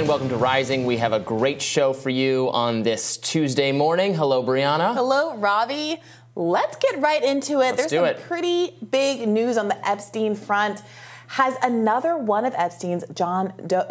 and welcome to Rising. We have a great show for you on this Tuesday morning. Hello, Brianna. Hello, Robbie. Let's get right into it. There's some pretty big news on the Epstein front. Has another one of Epstein's, John Doe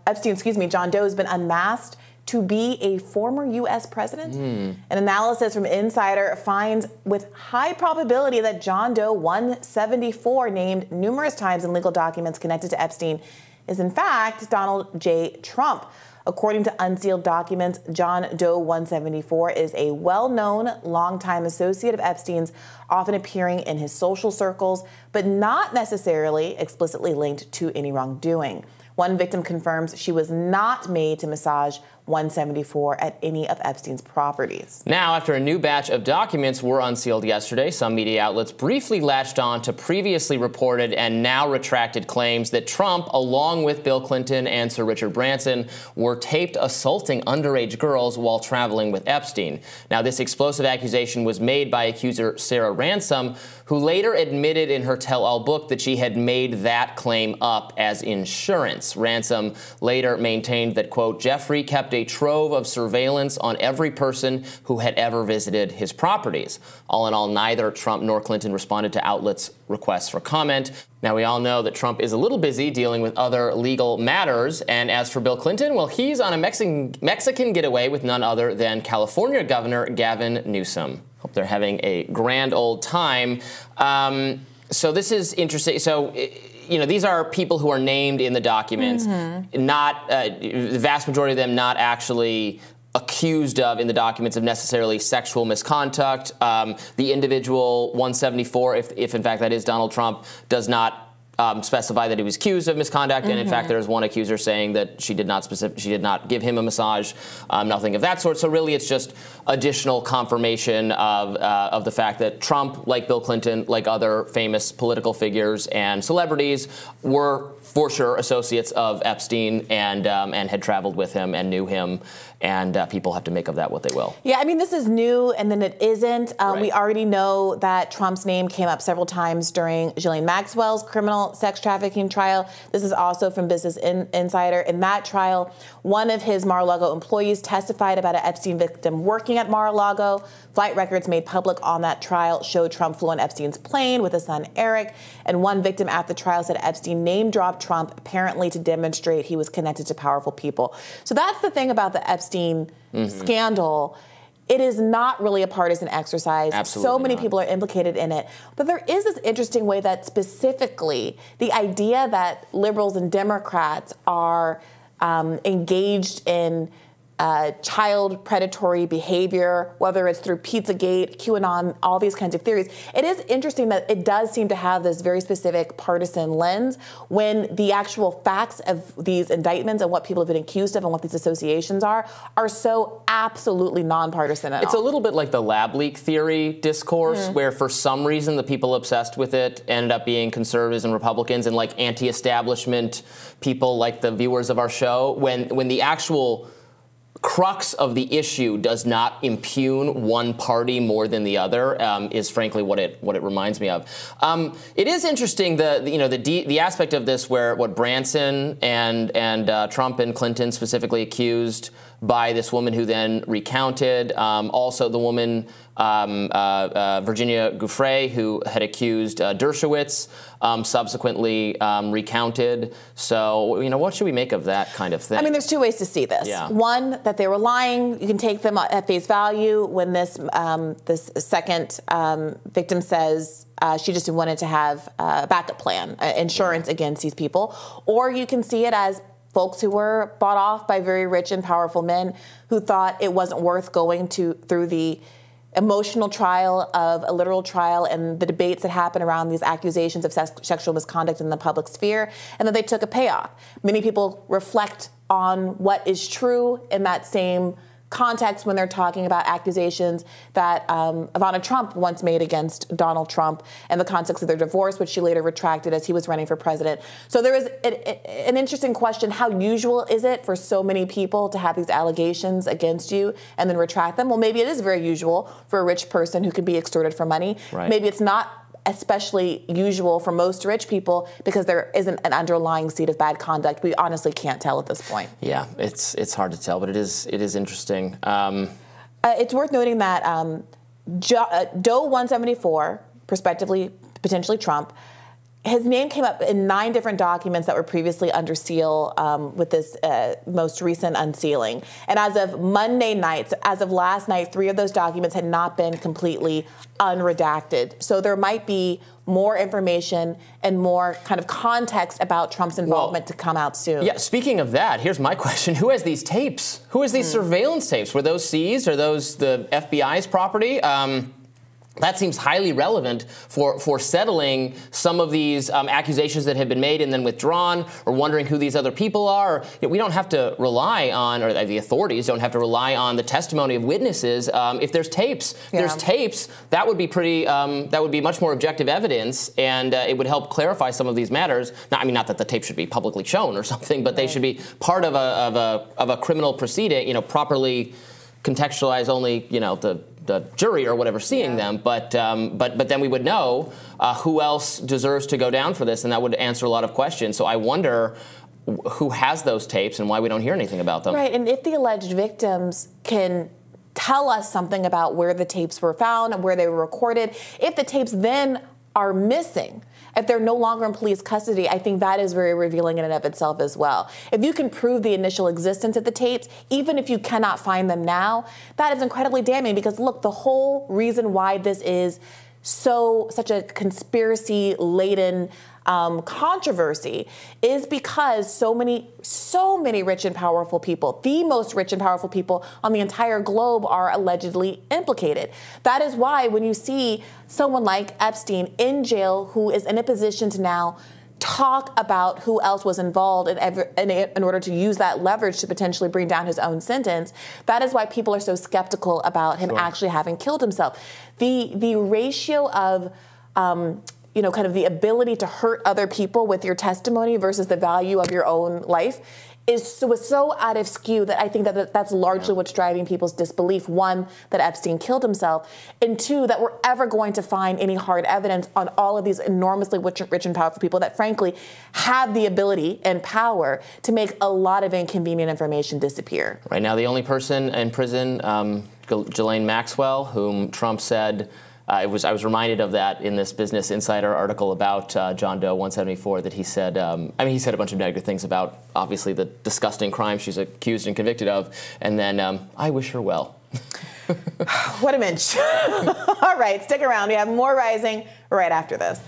has been unmasked to be a former U.S. president? An analysis from Insider finds with high probability that John Doe 174, named numerous times in legal documents connected to Epstein, is in fact Donald J. Trump. According to unsealed documents, John Doe 174 is a well-known, longtime associate of Epstein's, often appearing in his social circles, but not necessarily explicitly linked to any wrongdoing. One victim confirms she was not made to massage 174 at any of Epstein's properties. Now, after a new batch of documents were unsealed yesterday, some media outlets briefly latched on to previously reported and now retracted claims that Trump, along with Bill Clinton and Sir Richard Branson, were taped assaulting underage girls while traveling with Epstein. Now, this explosive accusation was made by accuser Sarah Ransom, who later admitted in her tell-all book that she had made that claim up as insurance. Ransom later maintained that, quote, Jeffrey kept a trove of surveillance on every person who had ever visited his properties. All in all, neither Trump nor Clinton responded to outlets' requests for comment. Now, we all know that Trump is a little busy dealing with other legal matters. And as for Bill Clinton, well, he's on a Mexican getaway with none other than California Governor Gavin Newsom. Hope they're having a grand old time. So this is interesting. So, you know, these are people who are named in the documents, not the vast majority of them not actually accused of in the documents of necessarily sexual misconduct. The individual 174, if in fact that is Donald Trump, does not specify that he was accused of misconduct, and in fact there is one accuser saying that she did not give him a massage, nothing of that sort. So really, it's just additional confirmation of the fact that Trump, like Bill Clinton, like other famous political figures and celebrities, were for sure associates of Epstein and had traveled with him and knew him. And people have to make of that what they will. Yeah, I mean, this is new, and then it isn't. We already know that Trump's name came up several times during Ghislaine Maxwell's criminal sex trafficking trial. This is also from Business Insider. In that trial, one of his Mar-a-Lago employees testified about an Epstein victim working at Mar-a-Lago. Flight records made public on that trial showed Trump flew on Epstein's plane with his son Eric. And one victim at the trial said Epstein name-dropped Trump, apparently to demonstrate he was connected to powerful people. So that's the thing about the Epstein scandal. It is not really a partisan exercise. Absolutely so many not. people are implicated in it. But there is this interesting way that specifically the idea that liberals and Democrats are engaged in child predatory behavior, whether it's through Pizzagate, QAnon, all these kinds of theories. It is interesting that it does seem to have this very specific partisan lens when the actual facts of these indictments and what people have been accused of and what these associations are so absolutely nonpartisan at all. It's a little bit like the lab leak theory discourse, where for some reason the people obsessed with it ended up being conservatives and Republicans and like anti-establishment people like the viewers of our show, when the actual crux of the issue does not impugn one party more than the other, is frankly what it reminds me of. It is interesting the aspect of this where what Branson and Trump and Clinton specifically accused by this woman who then recounted. Also the woman Virginia Giuffre, who had accused Dershowitz, subsequently recounted. So, you know, what should we make of that kind of thing? I mean, there's two ways to see this. Yeah. One, that they were lying. You can take them at face value when this second victim says she just wanted to have a backup plan, insurance against these people. Or you can see it as folks who were bought off by very rich and powerful men who thought it wasn't worth going through the emotional trial of a literal trial and the debates that happen around these accusations of sexual misconduct in the public sphere, and that they took a payoff. Many people reflect on what is true in that same context when they're talking about accusations that Ivana Trump once made against Donald Trump and the context of their divorce, which she later retracted as he was running for president. So there is an interesting question. How usual is it for so many people to have these allegations against you and then retract them? Well, maybe it is very usual for a rich person who can be extorted for money. Right. Maybe it's not especially usual for most rich people, because there isn't an underlying seed of bad conduct. We honestly can't tell at this point. Yeah, it's hard to tell, but it is interesting. It's worth noting that Doe 174, prospectively, potentially Trump, his name came up in 9 different documents that were previously under seal with this most recent unsealing. And as of Monday night, as of last night, 3 of those documents had not been completely unredacted. So there might be more information and more kind of context about Trump's involvement to come out soon. Yeah, speaking of that, here's my question. Who has these tapes? Who has these surveillance tapes? Were those seized? Are those the FBI's property? That seems highly relevant for settling some of these accusations that have been made and then withdrawn, or wondering who these other people are. We don't have to rely on, or the authorities don't have to rely on the testimony of witnesses. If there's tapes, that would be pretty. That would be much more objective evidence, and it would help clarify some of these matters. Now, I mean, not that the tape should be publicly shown or something, but they should be part of a criminal proceeding. Properly contextualize only. The jury or whatever seeing them, but then we would know who else deserves to go down for this, and that would answer a lot of questions. So I wonder who has those tapes and why we don't hear anything about them. Right, and if the alleged victims can tell us something about where the tapes were found and where they were recorded, if the tapes then are missing, if they're no longer in police custody, I think that is very revealing in and of itself as well. If you can prove the initial existence of the tapes, even if you cannot find them now, that is incredibly damning, because look, the whole reason why this is such a conspiracy-laden controversy is because so many rich and powerful people, the most rich and powerful people on the entire globe, are allegedly implicated. That is why when you see someone like Epstein in jail, who is in a position to now talk about who else was involved in order to use that leverage to potentially bring down his own sentence, that is why people are so skeptical about him actually having killed himself. The ratio of kind of the ability to hurt other people with your testimony versus the value of your own life was so out of skew that I think that's largely what's driving people's disbelief. 1, that Epstein killed himself, and 2, that we're ever going to find any hard evidence on all of these enormously rich and powerful people that frankly have the ability and power to make a lot of inconvenient information disappear. Right now, the only person in prison, Ghislaine Maxwell, whom Trump said, I was reminded of that in this Business Insider article about John Doe 174, that he said, he said a bunch of negative things about, obviously, the disgusting crime she's accused and convicted of, and then, I wish her well. What a mensch. All right, stick around. We have more Rising right after this.